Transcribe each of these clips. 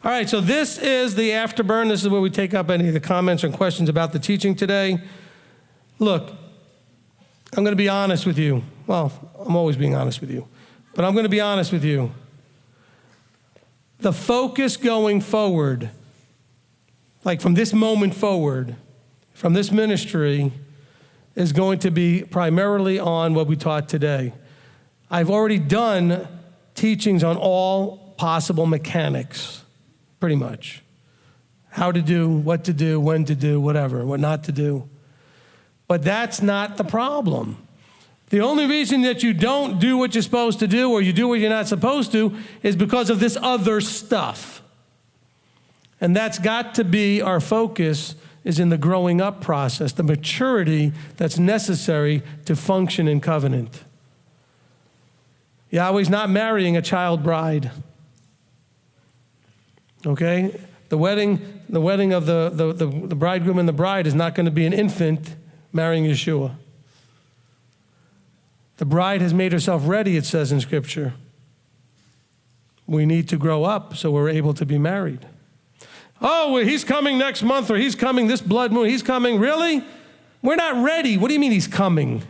All right, so this is the Afterburn. This is where we take up any of the comments and questions about the teaching today. Look, I'm going to be honest with you. Well, I'm always being honest with you. But I'm going to be honest with you. The focus going forward, like from this moment forward, from this ministry, is going to be primarily on what we taught today. I've already done teachings on all possible mechanics, pretty much. How to do, what to do, when to do, whatever, what not to do. But that's not the problem. The only reason that you don't do what you're supposed to do or you do what you're not supposed to is because of this other stuff. And that's got to be our focus, is in the growing up process, the maturity that's necessary to function in covenant. Yahweh's not marrying a child bride. Okay? The wedding of the bridegroom and the bride is not going to be an infant marrying Yeshua. The bride has made herself ready, it says in Scripture. We need to grow up so we're able to be married. Oh, well, he's coming next month, or he's coming this blood moon. He's coming. Really? We're not ready. What do you mean he's coming?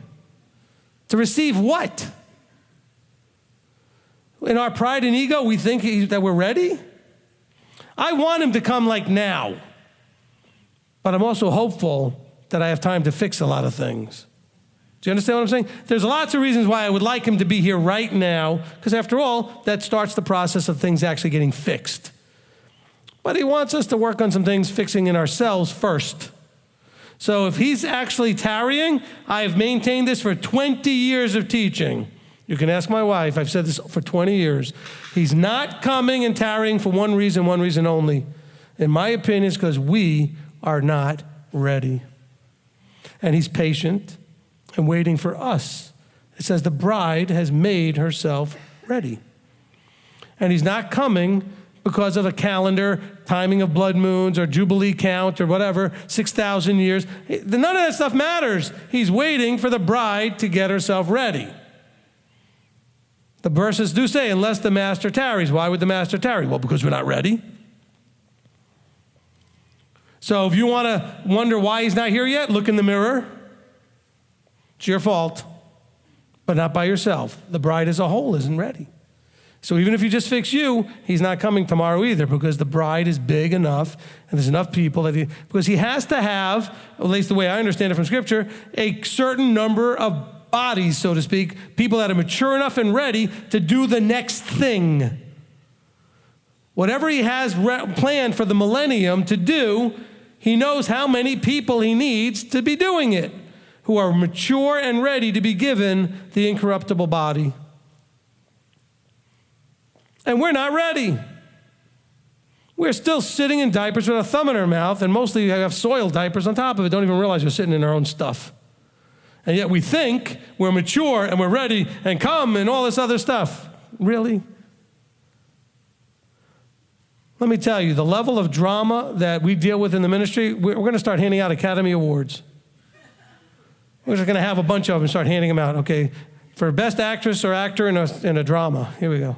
To receive what? In our pride and ego, we think that we're ready? I want him to come like now. But I'm also hopeful that I have time to fix a lot of things. Do you understand what I'm saying? There's lots of reasons why I would like him to be here right now, because after all, that starts the process of things actually getting fixed. But he wants us to work on some things fixing in ourselves first. So if he's actually tarrying, I have maintained this for 20 years of teaching. You can ask my wife. I've said this for 20 years. He's not coming and tarrying for one reason only. In my opinion, it's because we are not ready. And he's patient and waiting for us. It says the bride has made herself ready. And he's not coming because of a calendar, timing of blood moons or Jubilee count or whatever, 6,000 years. None of that stuff matters. He's waiting for the bride to get herself ready. The verses do say, unless the master tarries. Why would the master tarry? Well, because we're not ready. So if you want to wonder why he's not here yet, look in the mirror. It's your fault, but not by yourself. The bride as a whole isn't ready. So even if you just fix you, he's not coming tomorrow either, because the bride is big enough and there's enough people because he has to have, at least the way I understand it from Scripture, a certain number of bodies, so to speak, people that are mature enough and ready to do the next thing. Whatever he has planned for the millennium to do, he knows how many people he needs to be doing it, who are mature and ready to be given the incorruptible body. And we're not ready. We're still sitting in diapers with a thumb in our mouth, and mostly have soiled diapers on top of it. Don't even realize we're sitting in our own stuff. And yet we think we're mature and we're ready and come and all this other stuff. Really? Let me tell you, the level of drama that we deal with in the ministry, we're going to start handing out Academy Awards. We're just going to have a bunch of them and start handing them out, okay? For best actress or actor in a drama. Here we go.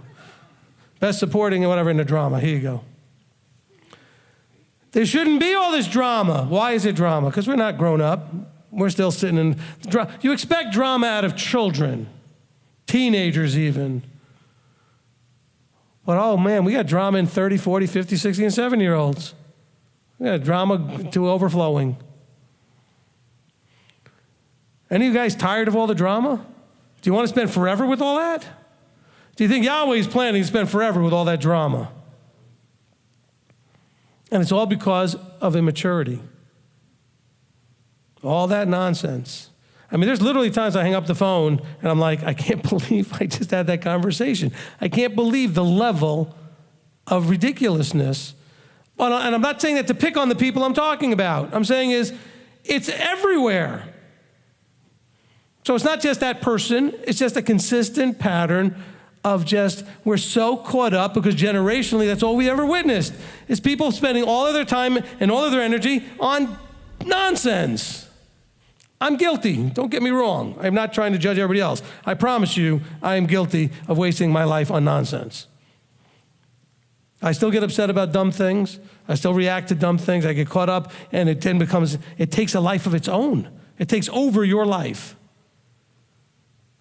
Best supporting and whatever in a drama. Here you go. There shouldn't be all this drama. Why is it drama? Because we're not grown up. We're still sitting in drama. You expect drama out of children, teenagers even. But oh man, we got drama in 30, 40, 50, 60, and 70-year-olds. We got drama to overflowing. Any of you guys tired of all the drama? Do you want to spend forever with all that? Do you think Yahweh is planning to spend forever with all that drama? And it's all because of immaturity. All that nonsense. I mean, there's literally times I hang up the phone and I'm like, I can't believe I just had that conversation. I can't believe the level of ridiculousness. And I'm not saying that to pick on the people I'm talking about. I'm saying it's everywhere. So it's not just that person. It's just a consistent pattern of just, we're so caught up because generationally that's all we ever witnessed, is people spending all of their time and all of their energy on nonsense. I'm guilty, don't get me wrong. I'm not trying to judge everybody else. I promise you, I am guilty of wasting my life on nonsense. I still get upset about dumb things. I still react to dumb things. I get caught up, and it then it takes a life of its own. It takes over your life.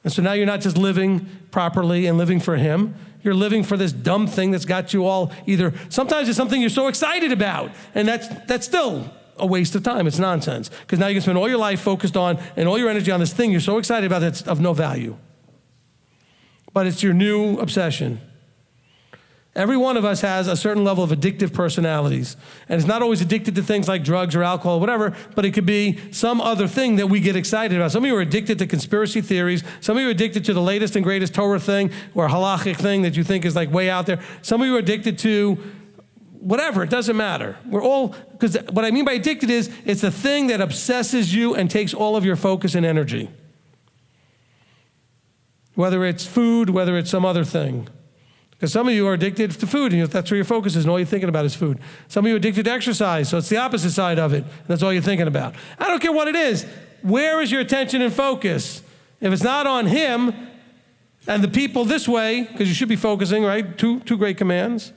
And so now you're not just living properly and living for him. You're living for this dumb thing that's got you all either, sometimes it's something you're so excited about, and that's still a waste of time. It's nonsense. Because now you can spend all your life focused on and all your energy on this thing you're so excited about that's of no value. But it's your new obsession. Every one of us has a certain level of addictive personalities. And it's not always addicted to things like drugs or alcohol or whatever, but it could be some other thing that we get excited about. Some of you are addicted to conspiracy theories. Some of you are addicted to the latest and greatest Torah thing or halachic thing that you think is like way out there. Some of you are addicted to whatever, it doesn't matter. We're all, because what I mean by addicted is it's the thing that obsesses you and takes all of your focus and energy. Whether it's food, whether it's some other thing. Because some of you are addicted to food, and that's where your focus is, and all you're thinking about is food. Some of you are addicted to exercise, so it's the opposite side of it, and that's all you're thinking about. I don't care what it is. Where is your attention and focus? If it's not on him and the people this way, because you should be focusing, right? Two great commands.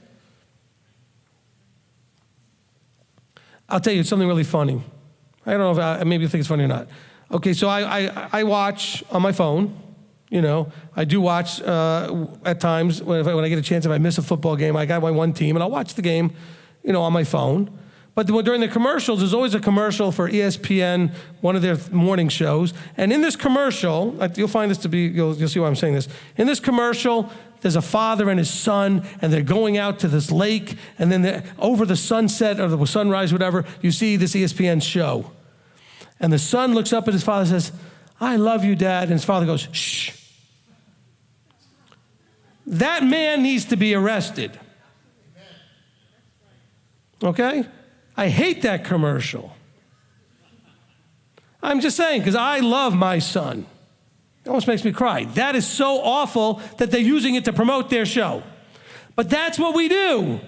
I'll tell you something really funny. I don't know if maybe you think it's funny or not. Okay, so I watch on my phone. You know, I do watch at times when I get a chance, if I miss a football game, I got my one team, and I'll watch the game, you know, on my phone. But during the commercials, there's always a commercial for ESPN, one of their morning shows. And in this commercial, you'll find this to be, you'll see why I'm saying this. In this commercial, there's a father and his son, and they're going out to this lake, and then over the sunset or the sunrise, whatever, you see this ESPN show. And the son looks up at his father and says, "I love you, Dad." And his father goes, "Shh." That man needs to be arrested. Okay? I hate that commercial. I'm just saying, because I love my son. It almost makes me cry. That is so awful that they're using it to promote their show. But that's what we do.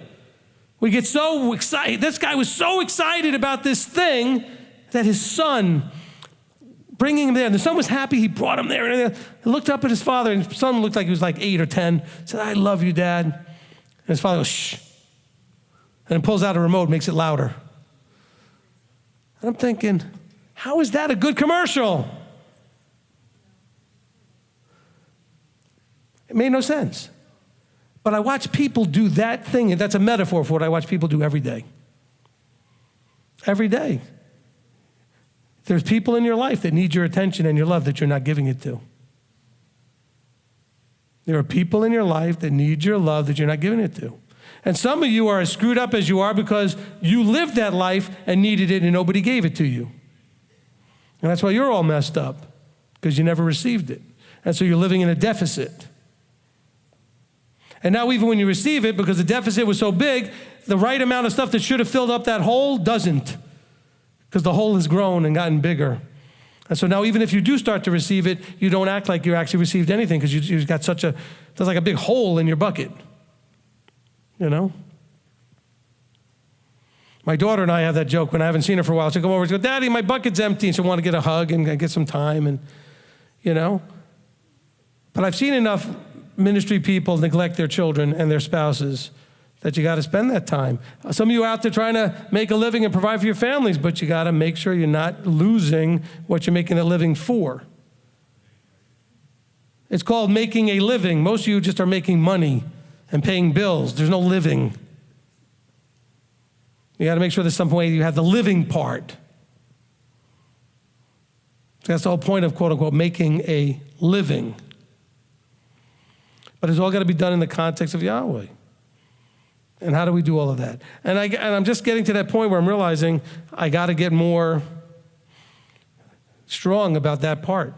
We get so excited. This guy was so excited about this thing that his son, bringing him there, and the son was happy he brought him there. And he looked up at his father, and his son looked like he was like 8 or 10. Said, "I love you, Dad." And his father goes, "Shh." And pulls out a remote, makes it louder. And I'm thinking, how is that a good commercial? It made no sense. But I watch people do that thing, and that's a metaphor for what I watch people do every day. Every day. There's people in your life that need your attention and your love that you're not giving it to. There are people in your life that need your love that you're not giving it to. And some of you are as screwed up as you are because you lived that life and needed it and nobody gave it to you. And that's why you're all messed up, because you never received it. And so you're living in a deficit. And now even when you receive it, because the deficit was so big, the right amount of stuff that should have filled up that hole doesn't. Because the hole has grown and gotten bigger. And so now even if you do start to receive it, you don't act like you actually received anything, because you've got there's like a big hole in your bucket. You know? My daughter and I have that joke when I haven't seen her for a while. She'll come over and go, "Daddy, my bucket's empty." And she'll want to get a hug and get some time, and, you know? But I've seen enough ministry people neglect their children and their spouses that you got to spend that time. Some of you are out there trying to make a living and provide for your families, but you got to make sure you're not losing what you're making a living for. It's called making a living. Most of you just are making money and paying bills. There's no living. You got to make sure there's some way you have the living part. So that's the whole point of, quote unquote, making a living. But it's all got to be done in the context of Yahweh. And how do we do all of that? And I'm just getting to that point where I'm realizing I got to get more strong about that part.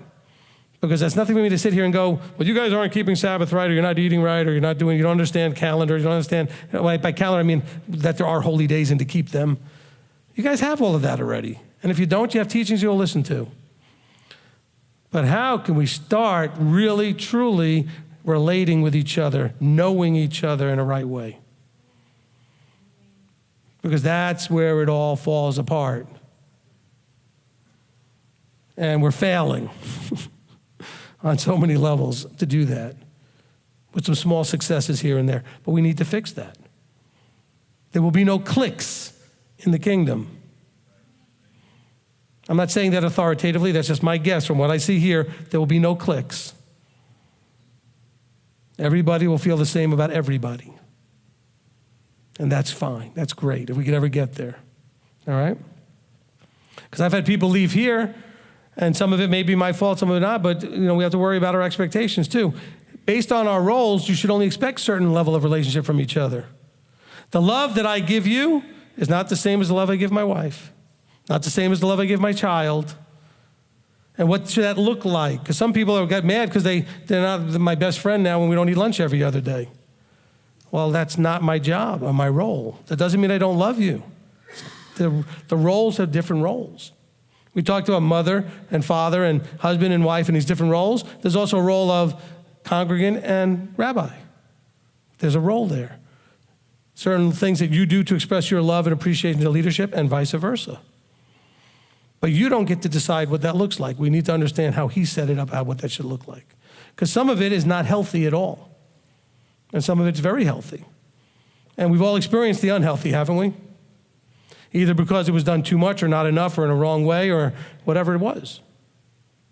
Because that's nothing for me to sit here and go, "Well, you guys aren't keeping Sabbath right, or you're not eating right, or you don't understand calendars, you don't understand." By calendar, I mean that there are holy days and to keep them. You guys have all of that already. And if you don't, you have teachings you'll listen to. But how can we start really, truly relating with each other, knowing each other in a right way? Because that's where it all falls apart. And we're failing on so many levels to do that, with some small successes here and there. But we need to fix that. There will be no cliques in the kingdom. I'm not saying that authoritatively. That's just my guess. From what I see here, there will be no cliques. Everybody will feel the same about everybody. And that's fine. That's great if we could ever get there. All right? Because I've had people leave here, and some of it may be my fault, some of it not, but we have to worry about our expectations too. Based on our roles, you should only expect a certain level of relationship from each other. The love that I give you is not the same as the love I give my wife. Not the same as the love I give my child. And what should that look like? Because some people get mad because they're not my best friend now when we don't eat lunch every other day. Well, that's not my job or my role. That doesn't mean I don't love you. The roles have different roles. We talked about mother and father and husband and wife and these different roles. There's also a role of congregant and rabbi. There's a role there. Certain things that you do to express your love and appreciation to leadership and vice versa. But you don't get to decide what that looks like. We need to understand how he set it up, what that should look like. Because some of it is not healthy at all. And some of it's very healthy. And we've all experienced the unhealthy, haven't we? Either because it was done too much or not enough or in a wrong way or whatever it was.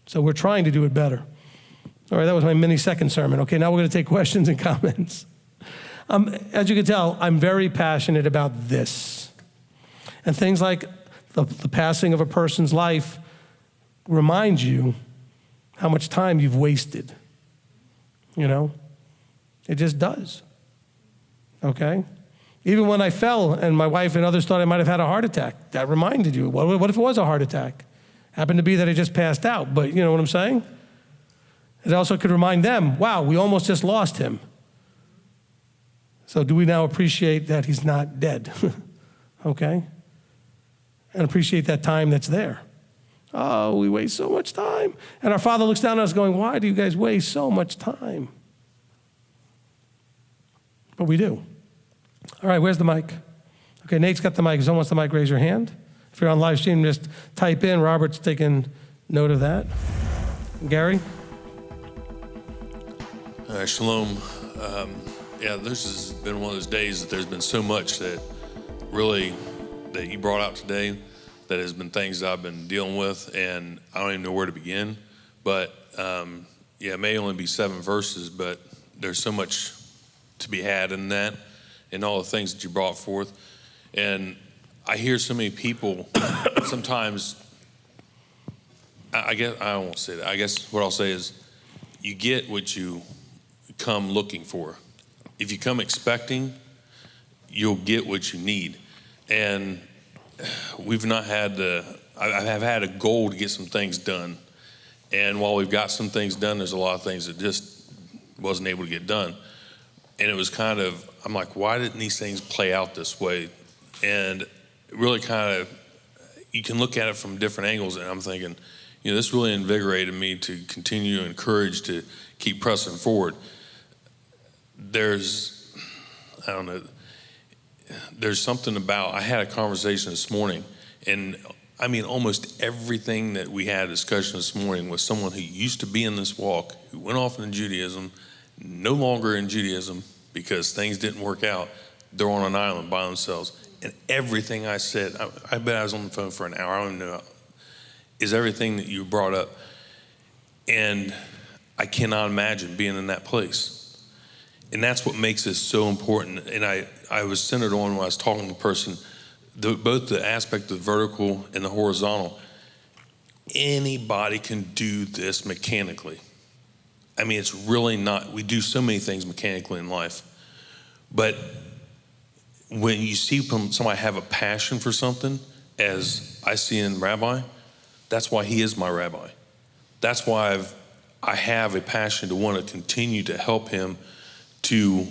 So we're trying to do it better. All right, that was my mini second sermon. Okay, now we're going to take questions and comments. As you can tell, I'm very passionate about this. And things like the passing of a person's life remind you how much time you've wasted. It just does. Okay? Even when I fell and my wife and others thought I might have had a heart attack, that reminded you. What if it was a heart attack? Happened to be that I just passed out, but you know what I'm saying? It also could remind them, wow, we almost just lost him. So do we now appreciate that he's not dead? Okay? And appreciate that time that's there. Oh, we waste so much time. And our Father looks down at us going, why do you guys waste so much time? But we do. All right, where's the mic? Okay, Nate's got the mic. If someone wants the mic, raise your hand. If you're on live stream, just type in. Robert's taking note of that. Gary? Shalom. This has been one of those days that there's been so much that really that you brought out today that has been things that I've been dealing with, and I don't even know where to begin. But it may only be 7 verses, but there's so much to be had in that and all the things that you brought forth. And I hear so many people sometimes, I won't say that. I guess what I'll say is you get what you come looking for. If you come expecting, you'll get what you need. And we've not had I have had a goal to get some things done. And while we've got some things done, there's a lot of things that just wasn't able to get done. And it was kind of, I'm like, why didn't these things play out this way? And really kind of, you can look at it from different angles, and I'm thinking, this really invigorated me to continue and encourage to keep pressing forward. There's something about, I had a conversation this morning, and I mean, almost everything that we had a discussion this morning was someone who used to be in this walk, who went off into Judaism, no longer in Judaism because things didn't work out. They're on an island by themselves. And everything I said, I bet I was on the phone for an hour, I don't even know, is everything that you brought up. And I cannot imagine being in that place. And that's what makes this so important. And I was centered on when I was talking to the person, both the aspect of the vertical and the horizontal. Anybody can do this mechanically. I mean, it's really not, we do so many things mechanically in life. But when you see somebody have a passion for something, as I see in Rabbi, that's why he is my rabbi. That's why I have a passion to want to continue to help him to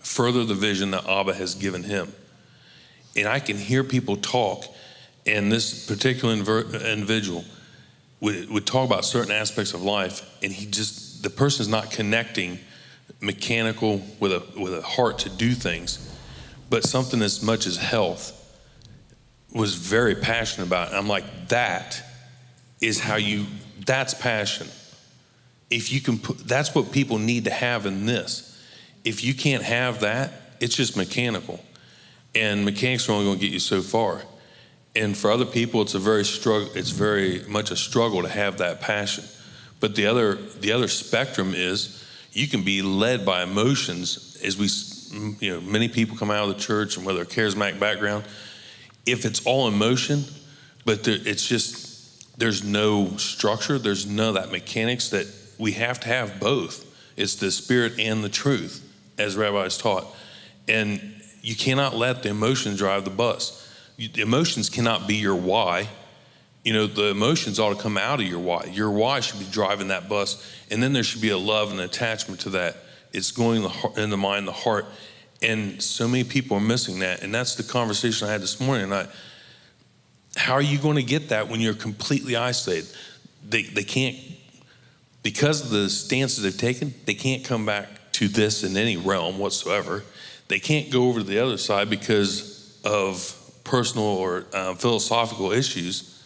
further the vision that Abba has given him. And I can hear people talk, and this particular individual would talk about certain aspects of life, and the person is not connecting mechanical with a heart to do things, but something as much as health was very passionate about. And I'm like, that is that's passion. If you can that's what people need to have in this. If you can't have that, it's just mechanical. And mechanics are only going to get you so far. And for other people, it's very much a struggle to have that passion. But the other spectrum is you can be led by emotions, as many people come out of the church, and whether a charismatic background, if it's all emotion, but there's no structure, there's none of that mechanics, that we have to have both. It's the spirit and the truth, as rabbis taught. And you cannot let the emotion drive the bus. The emotions cannot be your why. The emotions ought to come out of your why. Your why should be driving that bus, and then there should be a love and attachment to that. It's going in the mind, the heart, and so many people are missing that. And that's the conversation I had this morning. How are you going to get that when you're completely isolated? They can't, because of the stances they've taken, they can't come back to this in any realm whatsoever. They can't go over to the other side because of personal or philosophical issues.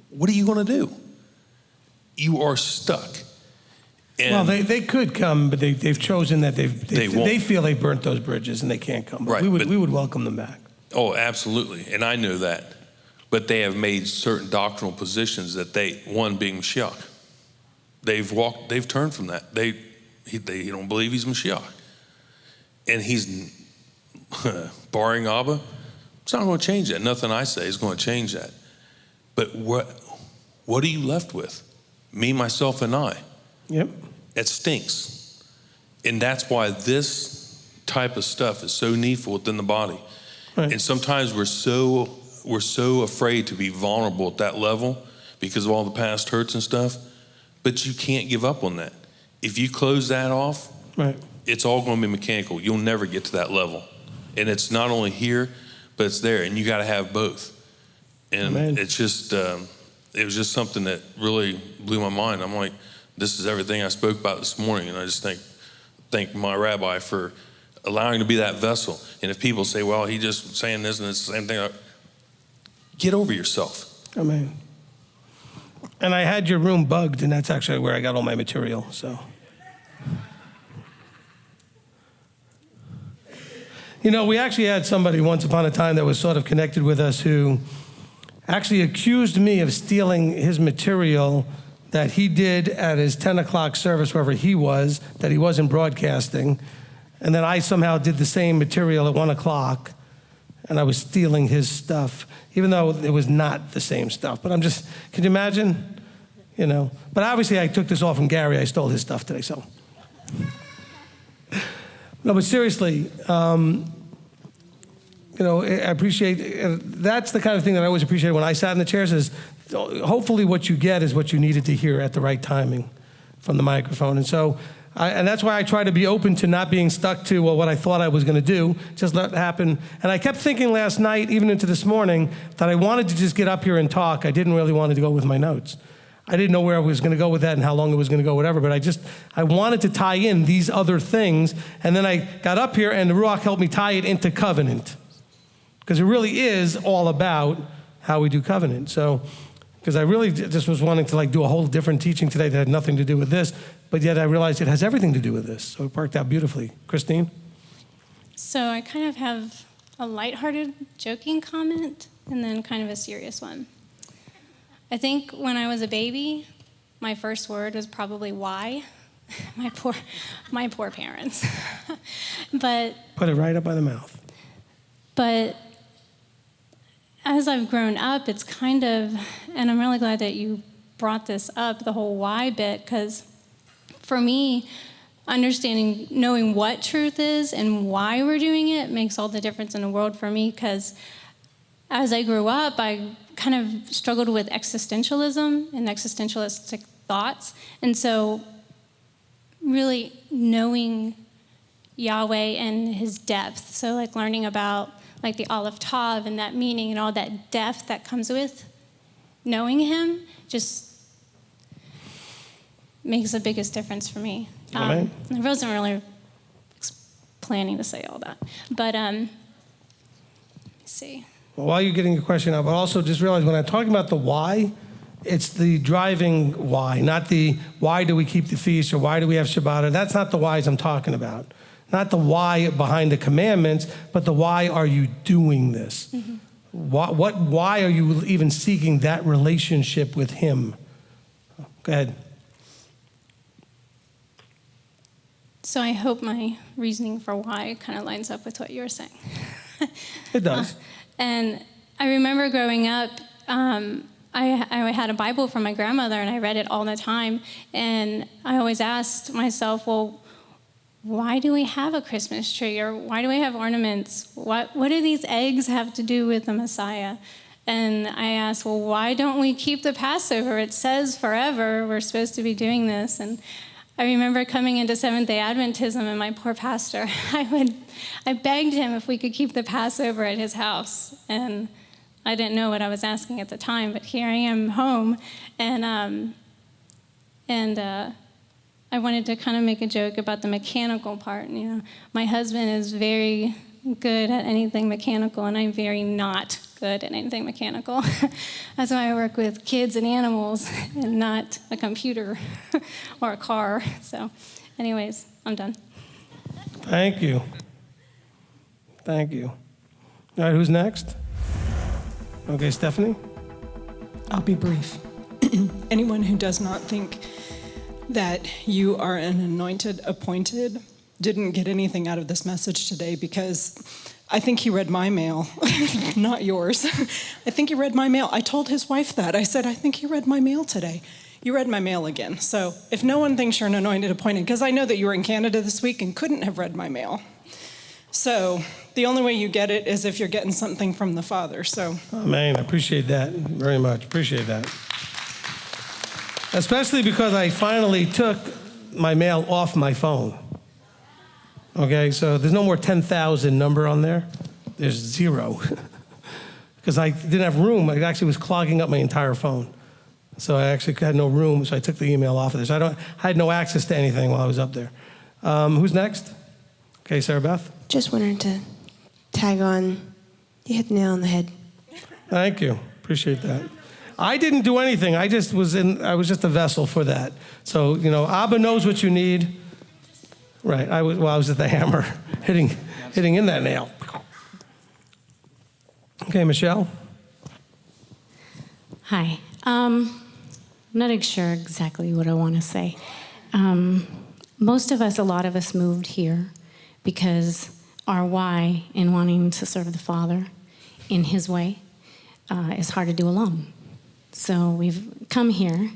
What are you going to do? You are stuck. And well, they could come, but they've chosen that they feel they burnt those bridges and they can't come. But right, we would welcome them back. Oh, absolutely, and I know that. But they have made certain doctrinal positions that one being Mashiach, they've turned from that. They don't believe he's Mashiach, and he's barring Abba. It's not going to change that. Nothing I say is going to change that. But what are you left with? Me, myself, and I. Yep. It stinks. And that's why this type of stuff is so needful within the body. Right. And sometimes we're so afraid to be vulnerable at that level because of all the past hurts and stuff. But you can't give up on that. If you close that off, right, it's all going to be mechanical. You'll never get to that level. And it's not only here, but it's there, and you got to have both. And Amen. It's just, it was just something that really blew my mind. I'm like, this is everything I spoke about this morning, and I just thank my rabbi for allowing to be that vessel. And if people say, well, he just saying this and it's the same thing, get over yourself. Amen. And I had your room bugged, and that's actually where I got all my material, so. We actually had somebody once upon a time that was sort of connected with us who actually accused me of stealing his material that he did at his 10 o'clock service, wherever he was, that he wasn't broadcasting. And then I somehow did the same material at 1 o'clock, and I was stealing his stuff, even though it was not the same stuff. But can you imagine? But obviously I took this all from Gary. I stole his stuff today, so. No, but seriously, I appreciate, that's the kind of thing that I always appreciate when I sat in the chairs is, hopefully what you get is what you needed to hear at the right timing from the microphone. And so, and that's why I try to be open to not being stuck to what I thought I was going to do, just let it happen. And I kept thinking last night, even into this morning, that I wanted to just get up here and talk. I didn't really want to go with my notes. I didn't know where I was going to go with that and how long it was going to go, whatever, but I wanted to tie in these other things. And then I got up here and the Ruach helped me tie it into covenant. Because it really is all about how we do covenant. So, because I really just was wanting to do a whole different teaching today that had nothing to do with this, but yet I realized it has everything to do with this. So it worked out beautifully. Christine? So I kind of have a lighthearted, joking comment and then kind of a serious one. I think when I was a baby, my first word was probably why. My poor parents. But put it right up by the mouth. But as I've grown up, it's kind of, and I'm really glad that you brought this up, the whole why bit, because for me, knowing what truth is and why we're doing it makes all the difference in the world for me, because as I grew up, I kind of struggled with existentialism and existentialistic thoughts. And so really knowing Yahweh and his depth. So learning about the Aleph Tav and that meaning and all that depth that comes with knowing him just makes the biggest difference for me. I wasn't really planning to say all that. But let me see. Well, while you're getting your question out, but also just realize when I'm talking about the why, It's the driving why, not the why do we keep the feast or why do we have Shabbat. That's not the whys I'm talking about. Not the why behind the commandments, but the why are you doing this? Mm-hmm. Why are you even seeking that relationship with him? Go ahead. So I hope my reasoning for why kind of lines up with what you were saying. It does. And I remember growing up, I had a Bible from my grandmother, and I read it all the time. And I always asked myself, well, why do we have a Christmas tree? Or why do we have ornaments? What do these eggs have to do with the Messiah? And I asked, well, why don't we keep the Passover? It says forever we're supposed to be doing this. And I remember coming into Seventh-day Adventism, and my poor pastor, I begged him if we could keep the Passover at his house. And I didn't know what I was asking at the time, but here I am home, and I wanted to kind of make a joke about the mechanical part. You know, my husband is very good at anything mechanical, and I'm very not good at anything mechanical. That's why I work with kids and animals and not a computer or a car. So anyways, I'm done. Thank you. Thank you. All right, who's next? Okay, Stephanie? I'll be brief. Anyone who does not think that you are an anointed, appointed, didn't get anything out of this message today, because I think he read my mail, not yours. I think he read my mail. I told his wife that. I said, I think he read my mail today. You read my mail again. So if no one thinks you're an anointed, appointed, because I know that you were in Canada this week and couldn't have read my mail. So the only way you get it is if you're getting something from the Father. So, Amen. I appreciate that very much. Appreciate that. Especially because I finally took my mail off my phone. Okay, so there's no more 10,000 number on there. There's 0. Because I didn't have room. It actually was clogging up my entire phone. So I actually had no room, so I took the email off of there. So I had no access to anything while I was up there. Who's next? Okay, Sarah Beth. Just wanted to tag on. You hit the nail on the head. Thank you. Appreciate that. I didn't do anything. I was just a vessel for that. So, you know, Abba knows what you need. Right. I was at the hammer hitting in that nail. Okay, Michelle. Hi. I'm not sure exactly what I want to say. A lot of us moved here because our why in wanting to serve the Father in His way is hard to do alone. So we've come here,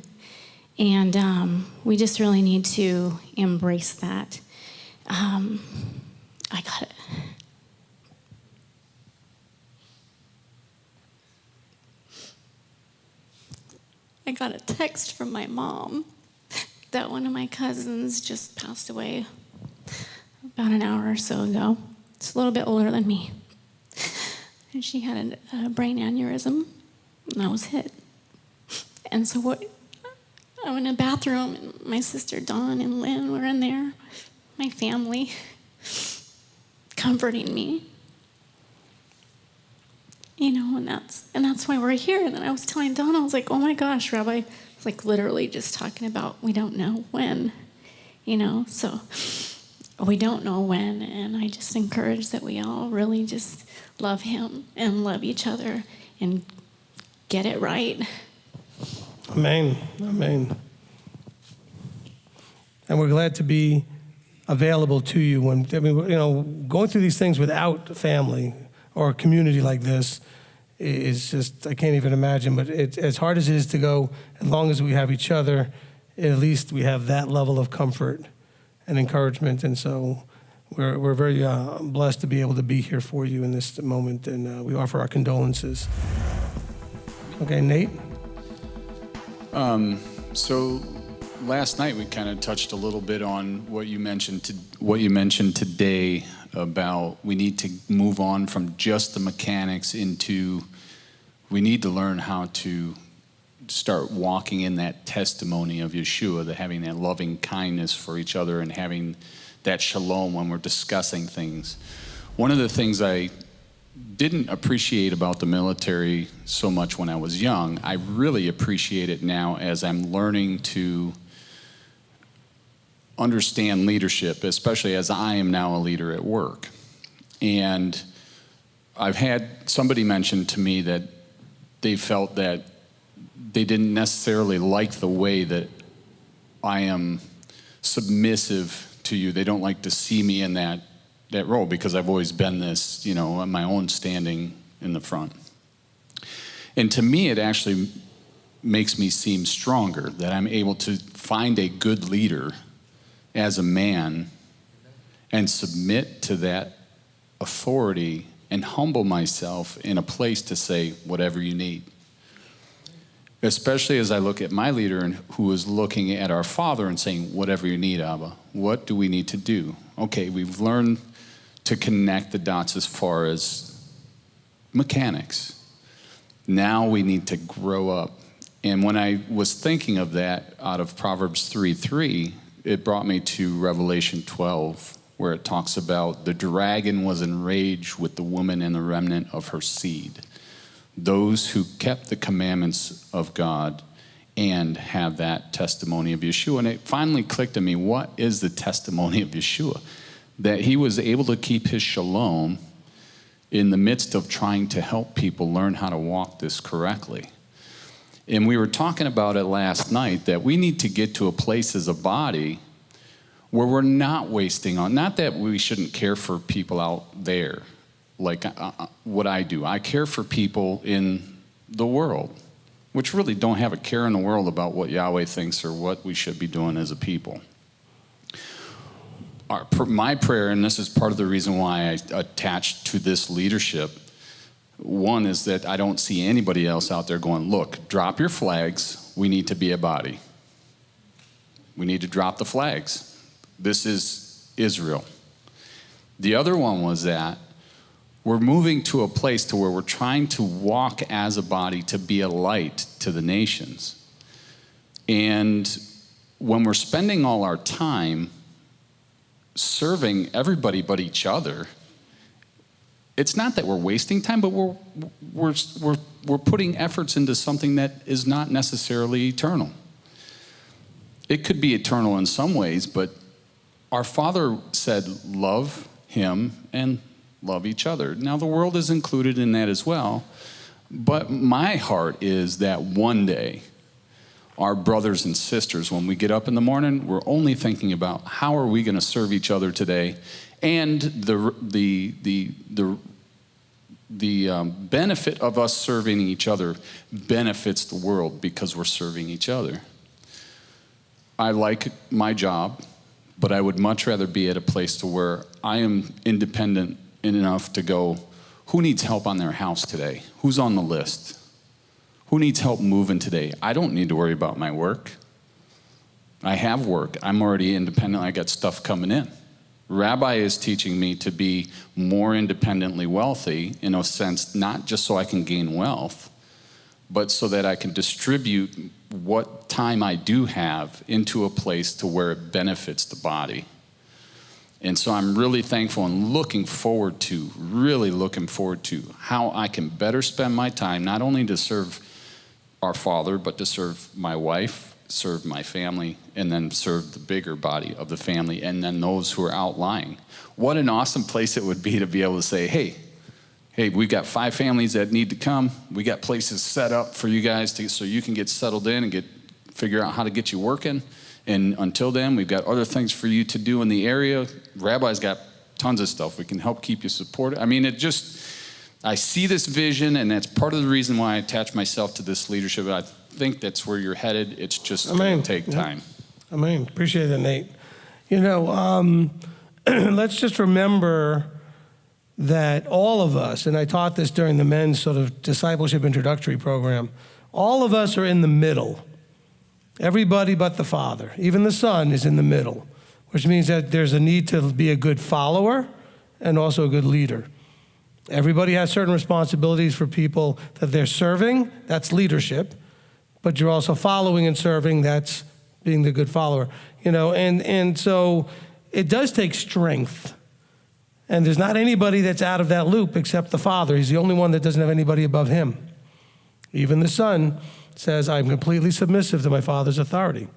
and we just really need to embrace that. I got it. I got a text from my mom that one of my cousins just passed away about an hour or so ago. It's a little bit older than me. And she had a brain aneurysm, and I was hit. And so I'm in a bathroom, and my sister Dawn and Lynn were in there, my family, comforting me. You know, and that's why we're here. And then I was telling Dawn, I was like, oh my gosh, Rabbi, it's like literally just talking about we don't know when, you know, so we don't know when. And I just encourage that we all really just love Him and love each other and get it right. Amen. Amen. And we're glad to be available to you going through these things without family or a community like this is just, I can't even imagine, but it's as hard as it is to go, as long as we have each other, at least we have that level of comfort and encouragement. And so we're very blessed to be able to be here for you in this moment, and we offer our condolences. Okay, Nate? So last night we kind of touched a little bit on what you mentioned today about we need to move on from just the mechanics into we need to learn how to start walking in that testimony of Yeshua, that having that loving kindness for each other and having that shalom when we're discussing things. One of the things I didn't appreciate about the military so much when I was young, I really appreciate it now as I'm learning to understand leadership, especially as I am now a leader at work. And I've had somebody mention to me that they felt that they didn't necessarily like the way that I am submissive to you. They don't like to see me in that role because I've always been this, my own standing in the front. And to me, it actually makes me seem stronger that I'm able to find a good leader as a man and submit to that authority and humble myself in a place to say whatever you need. Especially as I look at my leader and who is looking at our Father and saying, whatever you need, Abba, what do we need to do? Okay, we've learned to connect the dots as far as mechanics. Now we need to grow up. And when I was thinking of that out of Proverbs 3:3, it brought me to Revelation 12, where it talks about the dragon was enraged with the woman and the remnant of her seed, those who kept the commandments of God and have that testimony of Yeshua. And it finally clicked to me, what is the testimony of Yeshua? That he was able to keep his shalom in the midst of trying to help people learn how to walk this correctly. And we were talking about it last night, that we need to get to a place as a body where we're not wasting on, not that we shouldn't care for people out there, like what I do. I care for people in the world, which really don't have a care in the world about what Yahweh thinks or what we should be doing as a people. My prayer, and this is part of the reason why I attached to this leadership, one is that I don't see anybody else out there going, look, drop your flags, we need to be a body. We need to drop the flags. This is Israel. The other one was that we're moving to a place to where we're trying to walk as a body to be a light to the nations. And when we're spending all our time serving everybody but each other, it's not that we're wasting time, but we're putting efforts into something that is not necessarily eternal. It could be eternal in some ways, but our Father said, love him and love each other. Now, the world is included in that as well, but my heart is that one day, our brothers and sisters, when we get up in the morning, we're only thinking about how are we going to serve each other today, and the benefit of us serving each other benefits the world because we're serving each other. I like my job, but I would much rather be at a place to where I am independent enough to go, who needs help on their house today? Who's on the list? Who needs help moving today? I don't need to worry about my work. I have work. I'm already independent. I got stuff coming in. Rabbi is teaching me to be more independently wealthy, in a sense, not just so I can gain wealth, but so that I can distribute what time I do have into a place to where it benefits the body. And so I'm really thankful and really looking forward to how I can better spend my time, not only to serve our Father, but to serve my wife, serve my family, and then serve the bigger body of the family, and then those who are outlying. What an awesome place it would be to be able to say, hey, we got 5 families that need to come. We got places set up for you guys so you can get settled in and figure out how to get you working. And until then, we've got other things for you to do in the area. Rabbi's got tons of stuff. We can help keep you supported. I mean, I see this vision, and that's part of the reason why I attach myself to this leadership. I think that's where you're headed. It's just going to take time. Amen. Appreciate that, Nate. Let's just remember that all of us, and I taught this during the men's sort of discipleship introductory program, all of us are in the middle. Everybody but the Father. Even the Son is in the middle, which means that there's a need to be a good follower and also a good leader. Everybody has certain responsibilities for people that they're serving. That's leadership. But you're also following and serving. That's being the good follower. And so it does take strength. And there's not anybody that's out of that loop except the Father. He's the only one that doesn't have anybody above him. Even the Son says, I'm completely submissive to my Father's authority.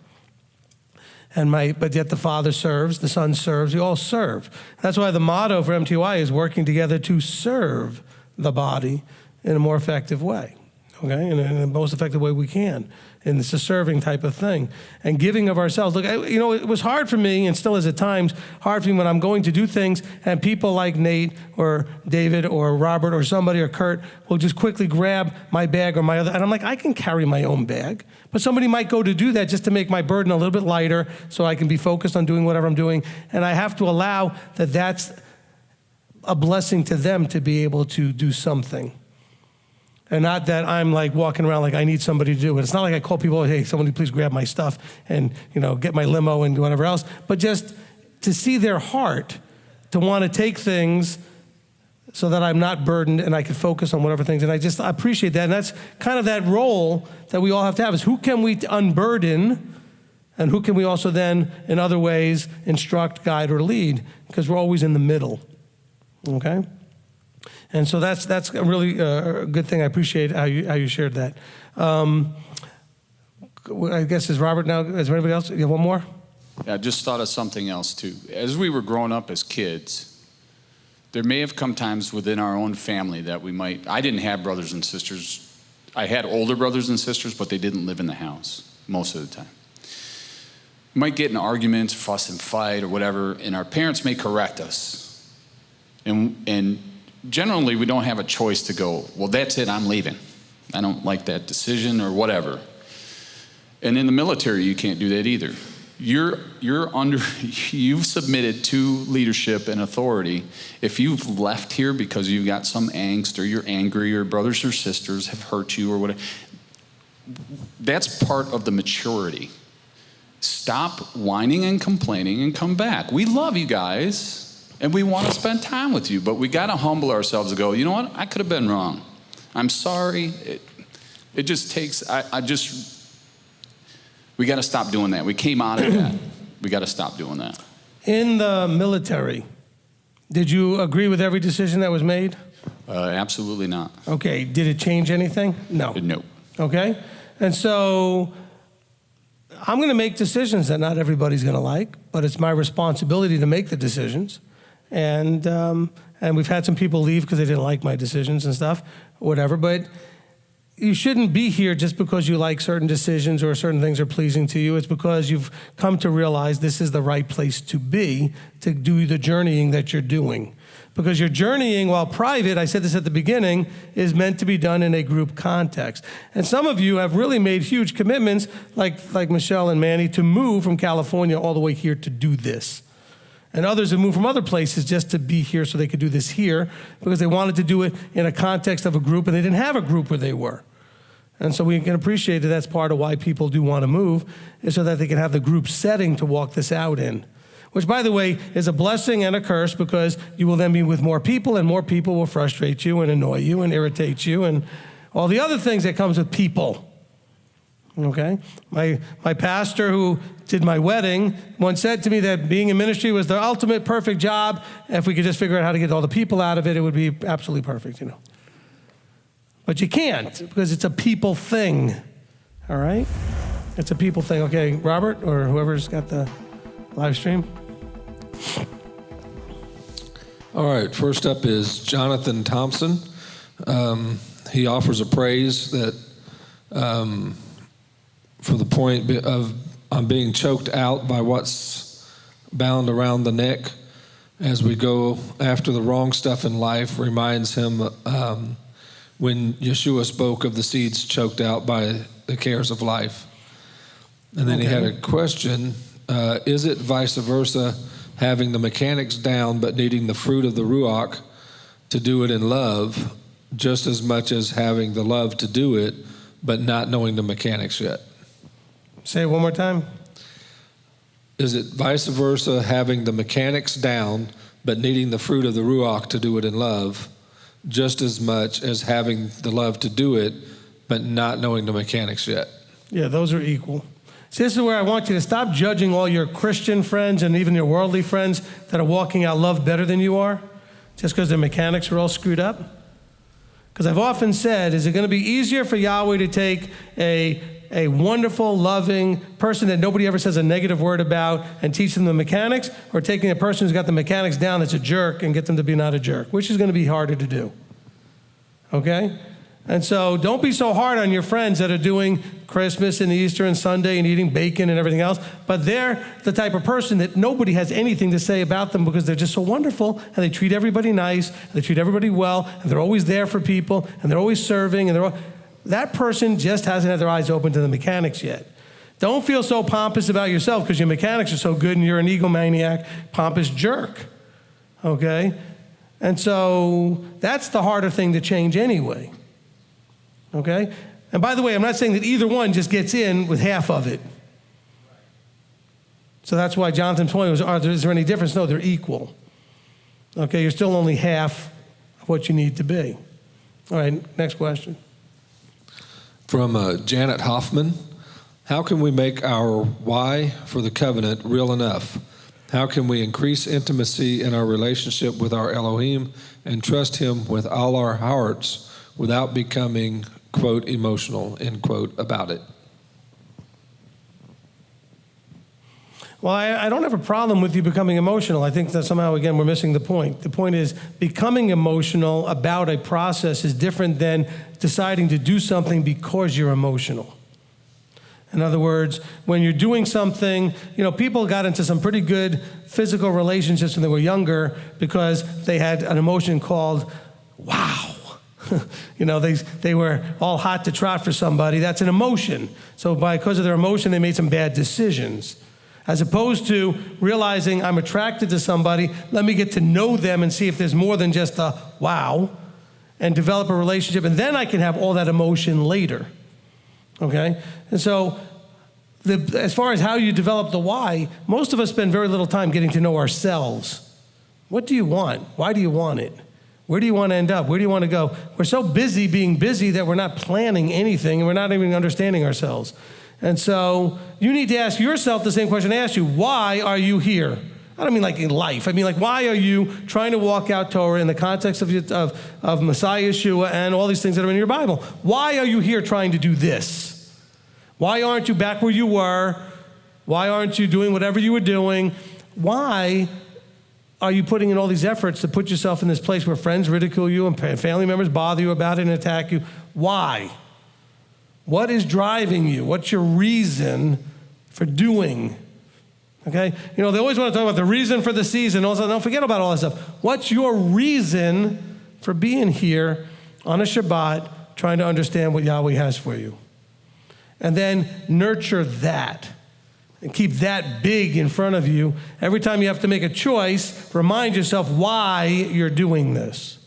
But yet the Father serves, the Son serves, we all serve. That's why the motto for MTY is working together to serve the body in a more effective way, okay? In the most effective way we can. And it's a serving type of thing. And giving of ourselves. Look, it was hard for me, and still is at times, hard for me when I'm going to do things, and people like Nate or David or Robert or somebody or Kurt will just quickly grab my bag or my other, and I'm like, I can carry my own bag. But somebody might go to do that just to make my burden a little bit lighter so I can be focused on doing whatever I'm doing. And I have to allow that that's a blessing to them to be able to do something. And not that I'm like walking around like I need somebody to do it. It's not like I call people, hey, somebody please grab my stuff and, get my limo and do whatever else. But just to see their heart, to want to take things so that I'm not burdened and I can focus on whatever things. And I appreciate that. And that's kind of that role that we all have to have, is who can we unburden and who can we also then in other ways instruct, guide, or lead, because we're always in the middle, okay? And so that's a really good thing. I appreciate how you shared that. I guess is Robert now, is there anybody else? You have one more? Yeah, I just thought of something else too. As we were growing up as kids, there may have come times within our own family that I didn't have brothers and sisters. I had older brothers and sisters, but they didn't live in the house most of the time. We might get in arguments, fuss and fight or whatever, and our parents may correct us. And generally, we don't have a choice to go, well, that's it, I'm leaving. I don't like that decision or whatever. And in the military, you can't do that either. You've submitted to leadership and authority. If you've left here because you've got some angst or you're angry or brothers or sisters have hurt you or whatever, that's part of the maturity. Stop whining and complaining and come back. We love you guys. And we want to spend time with you, but we got to humble ourselves and go, you know what? I could have been wrong. I'm sorry. It just takes, we got to stop doing that. We came out of that. We got to stop doing that. In the military, did you agree with every decision that was made? Absolutely not. Okay. Did it change anything? No. No. Okay. And so I'm going to make decisions that not everybody's going to like, but it's my responsibility to make the decisions. And we've had some people leave because they didn't like my decisions and stuff, whatever. But you shouldn't be here just because you like certain decisions or certain things are pleasing to you. It's because you've come to realize this is the right place to be to do the journeying that you're doing. Because your journeying, while private, I said this at the beginning, is meant to be done in a group context. And some of you have really made huge commitments, like Michelle and Manny, to move from California all the way here to do this. And others have moved from other places just to be here so they could do this here because they wanted to do it in a context of a group and they didn't have a group where they were. And so we can appreciate that that's part of why people do want to move, is so that they can have the group setting to walk this out in. Which, by the way, is a blessing and a curse, because you will then be with more people and more people will frustrate you and annoy you and irritate you and all the other things that comes with people. Okay? My pastor who did my wedding once said to me that being in ministry was the ultimate perfect job. If we could just figure out how to get all the people out of it, it would be absolutely perfect, But you can't, because it's a people thing. All right? It's a people thing. Okay, Robert, or whoever's got the live stream. All right, first up is Jonathan Thompson. He offers a praise that for the point of I'm being choked out by what's bound around the neck as we go after the wrong stuff in life. Reminds him when Yeshua spoke of the seeds choked out by the cares of life. And then he had a question, is it vice versa, having the mechanics down but needing the fruit of the Ruach to do it in love, just as much as having the love to do it but not knowing the mechanics yet? Say it one more time. Is it vice versa, having the mechanics down but needing the fruit of the Ruach to do it in love, just as much as having the love to do it but not knowing the mechanics yet? Yeah, those are equal. See, this is where I want you to stop judging all your Christian friends and even your worldly friends that are walking out love better than you are. Just because their mechanics are all screwed up? Because I've often said, is it going to be easier for Yahweh to take a wonderful, loving person that nobody ever says a negative word about and teach them the mechanics, or taking a person who's got the mechanics down that's a jerk and get them to be not a jerk? Which is going to be harder to do? Okay? And so don't be so hard on your friends that are doing Christmas and Easter and Sunday and eating bacon and everything else, but they're the type of person that nobody has anything to say about them because they're just so wonderful and they treat everybody nice, and they treat everybody well, and they're always there for people, and they're always serving, and that person just hasn't had their eyes open to the mechanics yet. Don't feel so pompous about yourself because your mechanics are so good and you're an egomaniac, pompous jerk, okay? And so that's the harder thing to change anyway. Okay? And by the way, I'm not saying that either one just gets in with half of it. So that's why Jonathan's point was, is there any difference? No, they're equal. Okay, you're still only half of what you need to be. All right, next question. From Janet Hoffman, how can we make our why for the covenant real enough? How can we increase intimacy in our relationship with our Elohim and trust him with all our hearts without becoming, quote, emotional, end quote, about it? Well, I don't have a problem with you becoming emotional. I think that somehow, again, we're missing the point. The point is becoming emotional about a process is different than deciding to do something because you're emotional. In other words, when you're doing something, people got into some pretty good physical relationships when they were younger because they had an emotion called, wow. They were all hot to trot for somebody. That's an emotion. So because of their emotion, they made some bad decisions. As opposed to realizing I'm attracted to somebody, let me get to know them and see if there's more than just a wow, and develop a relationship, and then I can have all that emotion later. Okay? And so as far as how you develop the why, most of us spend very little time getting to know ourselves. What do you want? Why do you want it? Where do you want to end up? Where do you want to go? We're so busy being busy that we're not planning anything, and we're not even understanding ourselves. And so you need to ask yourself the same question I asked you. Why are you here? I don't mean like in life. I mean like, why are you trying to walk out Torah in the context of Messiah Yeshua and all these things that are in your Bible? Why are you here trying to do this? Why aren't you back where you were? Why aren't you doing whatever you were doing? Why are you putting in all these efforts to put yourself in this place where friends ridicule you and family members bother you about it and attack you? Why? What is driving you? What's your reason for doing? Okay? They always want to talk about the reason for the season. Also, don't forget about all that stuff. What's your reason for being here on a Shabbat trying to understand what Yahweh has for you? And then nurture that. And keep that big in front of you. Every time you have to make a choice, remind yourself why you're doing this.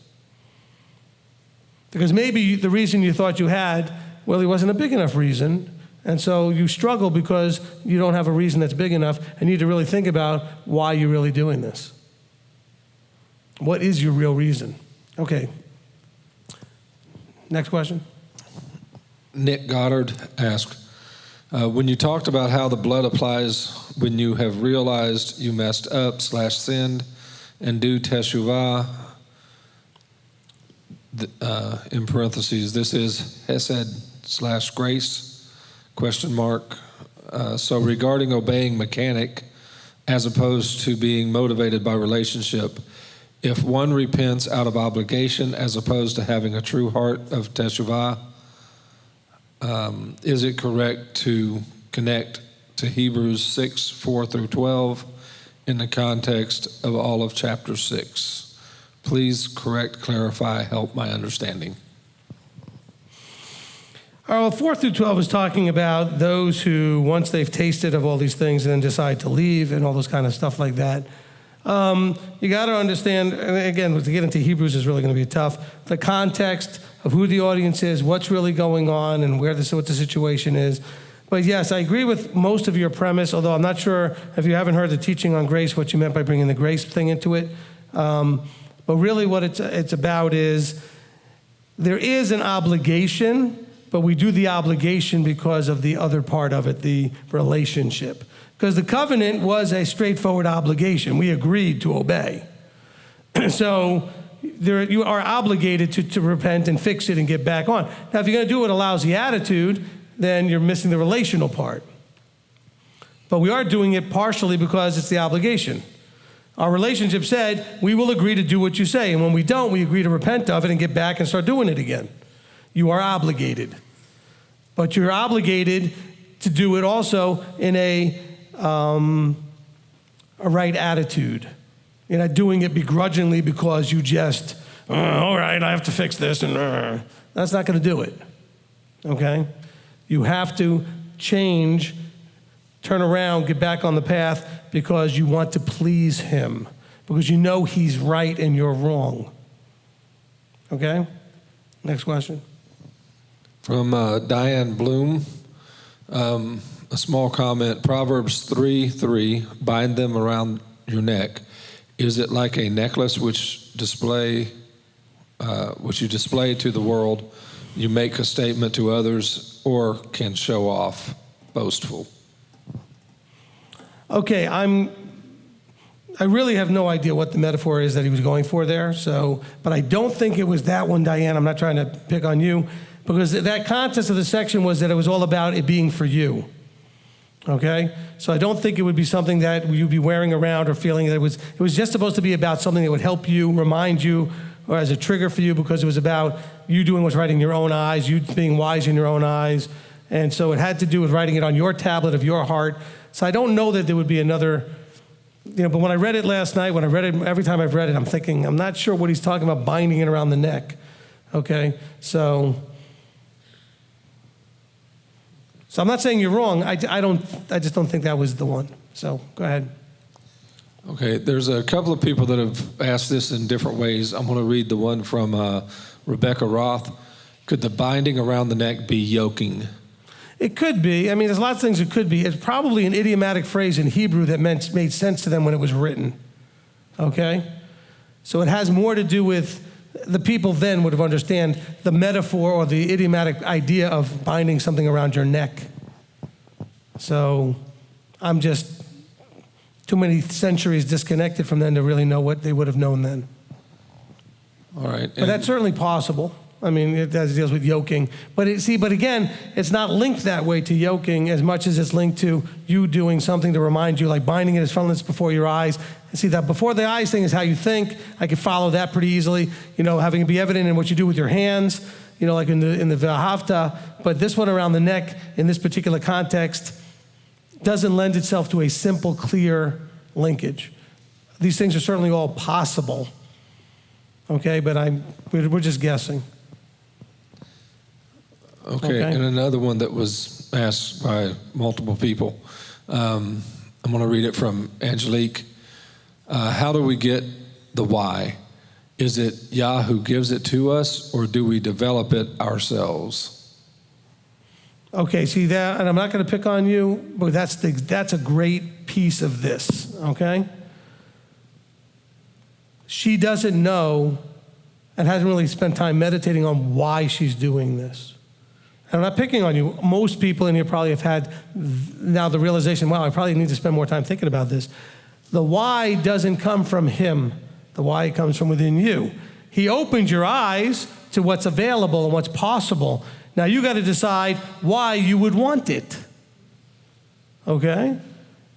Because maybe the reason you thought you had, well, it wasn't a big enough reason. And so you struggle because you don't have a reason that's big enough, and you need to really think about why you're really doing this. What is your real reason? Okay. Next question. Nick Goddard asked, when you talked about how the blood applies when you have realized you messed up / sinned and do teshuvah, in parentheses, this is hesed / grace, question mark. So regarding obeying mechanic as opposed to being motivated by relationship, if one repents out of obligation as opposed to having a true heart of teshuvah, is it correct to connect to Hebrews 6, 4 through 12 in the context of all of chapter 6? Please correct, clarify, help my understanding. Well, 4 through 12 is talking about those who, once they've tasted of all these things and then decide to leave and all this kind of stuff like that. You got to understand, and again, to get into Hebrews is really going to be tough, the context of who the audience is, what's really going on, and what the situation is. But yes, I agree with most of your premise, although I'm not sure, if you haven't heard the teaching on grace, what you meant by bringing the grace thing into it. But really what it's about is there is an obligation, but we do the obligation because of the other part of it, the relationship. Because the covenant was a straightforward obligation. We agreed to obey. So you are obligated to repent and fix it and get back on. Now, if you're going to do it a lousy attitude, then you're missing the relational part. But we are doing it partially because it's the obligation. Our relationship said, we will agree to do what you say. And when we don't, we agree to repent of it and get back and start doing it again. You are obligated. But you're obligated to do it also in a right attitude. You're not doing it begrudgingly because you just, all right, I have to fix this. And that's not going to do it. Okay? You have to change, turn around, get back on the path because you want to please him, because you know he's right and you're wrong. Okay? Next question. From Diane Bloom, a small comment, Proverbs 3:3, bind them around your neck. Is it like a necklace which you display to the world, you make a statement to others, or can show off, boastful? Okay, I really have no idea what the metaphor is that he was going for there. But I don't think it was that one, Diane. I'm not trying to pick on you, because that context of the section was that it was all about it being for you. Okay, so I don't think it would be something that you'd be wearing around or feeling that it was just supposed to be about something that would help you, remind you, or as a trigger for you, because it was about you doing what's right in your own eyes, you being wise in your own eyes, and so it had to do with writing it on your tablet of your heart. So I don't know that there would be another, but when I read it last night, when I read it, every time I've read it, I'm thinking, I'm not sure what he's talking about binding it around the neck. Okay, so I'm not saying you're wrong. I just don't think that was the one. So go ahead. Okay, there's a couple of people that have asked this in different ways. I'm going to read the one from Rebecca Roth. Could the binding around the neck be yoking? It could be. I mean, there's lots of things it could be. It's probably an idiomatic phrase in Hebrew that made sense to them when it was written. Okay? So it has more to do with the people then would have understand the metaphor or the idiomatic idea of binding something around your neck. So I'm just too many centuries disconnected from them to really know what they would have known then. All right. But that's certainly possible. I mean, it deals with yoking. But again, it's not linked that way to yoking as much as it's linked to you doing something to remind you, like binding it as frontliness before your eyes. And see, that before the eyes thing is how you think. I can follow that pretty easily. Having it be evident in what you do with your hands, like in the V'ahavta. But this one around the neck, in this particular context, doesn't lend itself to a simple, clear linkage. These things are certainly all possible. Okay, but we're just guessing. Okay, and another one that was asked by multiple people. I'm going to read it from Angelique. How do we get the why? Is it Yah who gives it to us, or do we develop it ourselves? Okay, see that, and I'm not going to pick on you, but that's a great piece of this, okay? She doesn't know and hasn't really spent time meditating on why she's doing this. And I'm not picking on you. Most people in here probably have had now the realization, wow, I probably need to spend more time thinking about this. The why doesn't come from him. The why comes from within you. He opened your eyes to what's available and what's possible. Now you got to decide why you would want it. Okay?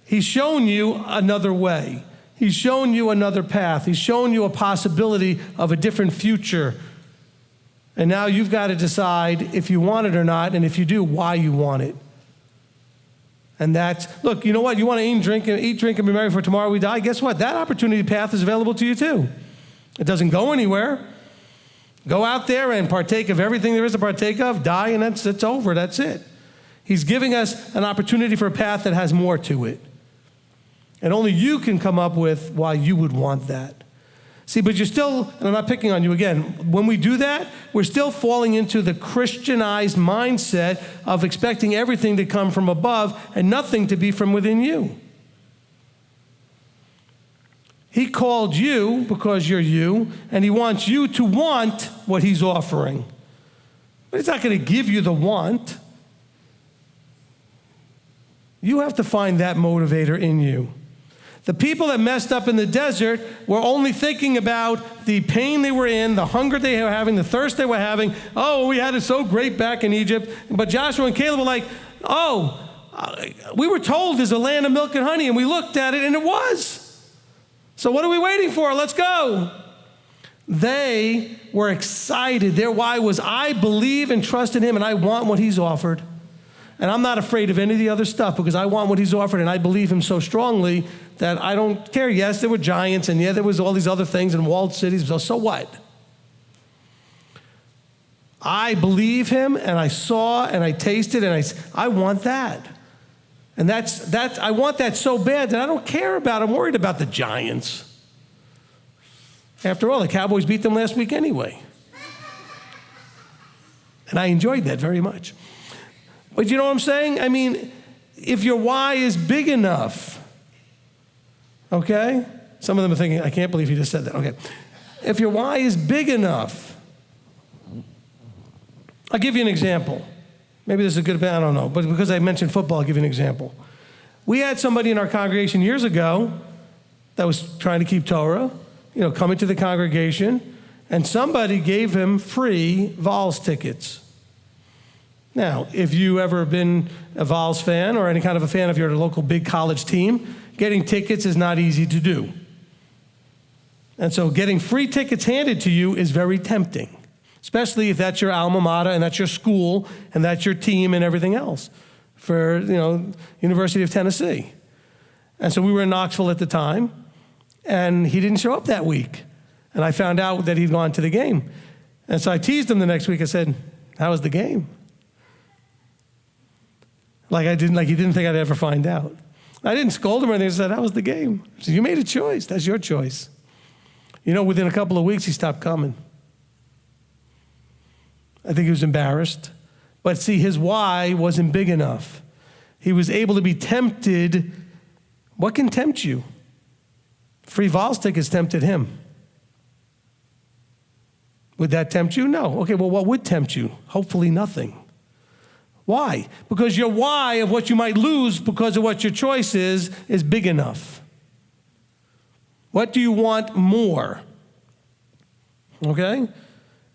He's shown you another way. He's shown you another path. He's shown you a possibility of a different future. And now you've got to decide if you want it or not, and if you do, why you want it. And look, you know what? You want to eat, drink, and be merry, for tomorrow we die? Guess what? That opportunity path is available to you too. It doesn't go anywhere. Go out there and partake of everything there is to partake of, die, and it's over. That's it. He's giving us an opportunity for a path that has more to it. And only you can come up with why you would want that. See, but you're still, and I'm not picking on you again, when we do that, we're still falling into the Christianized mindset of expecting everything to come from above and nothing to be from within you. He called you because you're you, and he wants you to want what he's offering. But he's not going to give you the want. You have to find that motivator in you. The people that messed up in the desert were only thinking about the pain they were in, the hunger they were having, the thirst they were having. Oh, we had it so great back in Egypt. But Joshua and Caleb were like, we were told there's a land of milk and honey, and we looked at it, and it was. So what are we waiting for? Let's go. They were excited. Their why was, I believe and trust in him, and I want what he's offered. And I'm not afraid of any of the other stuff because I want what he's offered, and I believe him so strongly that I don't care. Yes, there were giants, and yeah, there was all these other things and walled cities. So what? I believe him, and I saw, and I tasted, and I want that. And that's I want that so bad that I don't care about. I'm worried about the Giants. After all, the Cowboys beat them last week anyway. And I enjoyed that very much. But you know what I'm saying? I mean, if your why is big enough, okay? Some of them are thinking, I can't believe he just said that. Okay. If your why is big enough, I'll give you an example. Maybe this is a good, I don't know. But because I mentioned football, I'll give you an example. We had somebody in our congregation years ago that was trying to keep Torah, coming to the congregation, and somebody gave him free Vols tickets. Now, if you ever been a Vols fan or any kind of a fan of your local big college team, getting tickets is not easy to do. And so getting free tickets handed to you is very tempting, especially if that's your alma mater and that's your school and that's your team and everything else for, University of Tennessee. And so we were in Knoxville at the time, and he didn't show up that week. And I found out that he'd gone to the game. And so I teased him the next week. I said, how was the game? Like he didn't think I'd ever find out. I didn't scold him or anything. I said, how was the game? I said, you made a choice. That's your choice. Within a couple of weeks, he stopped coming. I think he was embarrassed. But see, his why wasn't big enough. He was able to be tempted. What can tempt you? Free Vols tickets tempted him. Would that tempt you? No. Okay, well, what would tempt you? Hopefully nothing. Why? Because your why of what you might lose because of what your choice is big enough. What do you want more? Okay?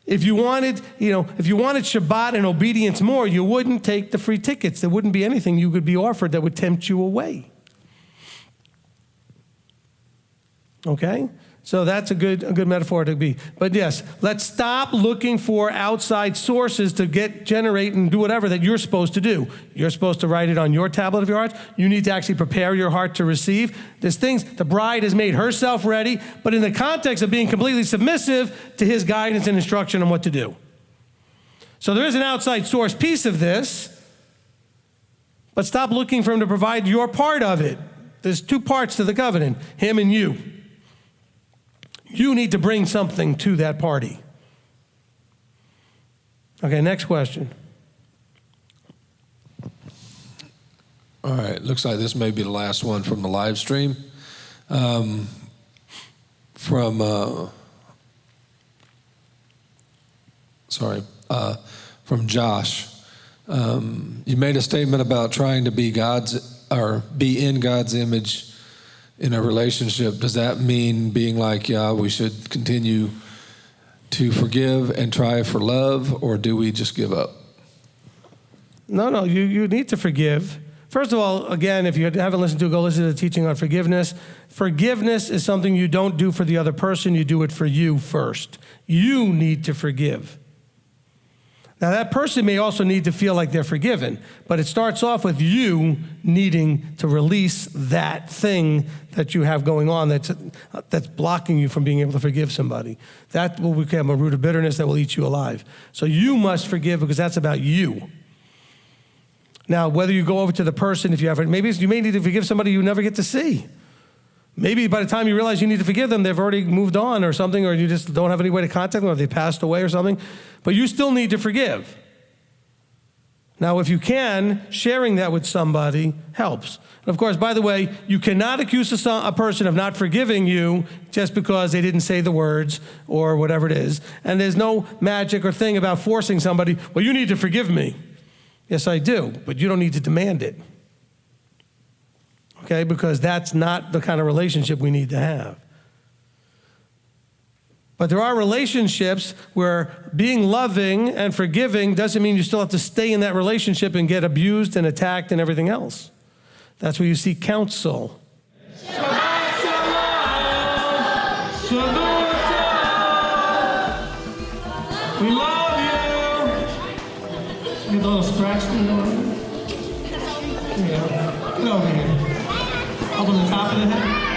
If you wanted Shabbat and obedience more, you wouldn't take the free tickets. There wouldn't be anything you could be offered that would tempt you away. Okay? So that's a good metaphor to be. But yes, let's stop looking for outside sources to generate and do whatever that you're supposed to do. You're supposed to write it on your tablet of your heart. You need to actually prepare your heart to receive. There's things, the bride has made herself ready, but in the context of being completely submissive to his guidance and instruction on what to do. So there is an outside source piece of this, but stop looking for him to provide your part of it. There's two parts to the covenant, him and you. You need to bring something to that party. Okay, next question. All right, looks like this may be the last one from the live stream. From Josh. You made a statement about trying to be in God's image in a relationship. Does that mean being like, we should continue to forgive and try for love, or do we just give up? No, you need to forgive. First of all, again, if you haven't listened to it, go listen to the teaching on forgiveness. Forgiveness is something you don't do for the other person. You do it for you first. You need to forgive. Now, that person may also need to feel like they're forgiven, but it starts off with you needing to release that thing that you have going on that's blocking you from being able to forgive somebody. That will become a root of bitterness that will eat you alive. So you must forgive because that's about you. Now, whether you go over to the person, maybe you may need to forgive somebody you never get to see. Maybe by the time you realize you need to forgive them, they've already moved on or something, or you just don't have any way to contact them, or they passed away or something. But you still need to forgive. Now, if you can, sharing that with somebody helps. And of course, by the way, you cannot accuse a person of not forgiving you just because they didn't say the words or whatever it is. And there's no magic or thing about forcing somebody, well, you need to forgive me. Yes, I do, but you don't need to demand it. okay? Because that's not the kind of relationship we need to have. But there are relationships where being loving and forgiving doesn't mean you still have to stay in that relationship and get abused and attacked and everything else. That's where you seek counsel. Shabbat Shalom. We love you. Get a little scratch through there. Yeah. Get over here. Up on the top of the head.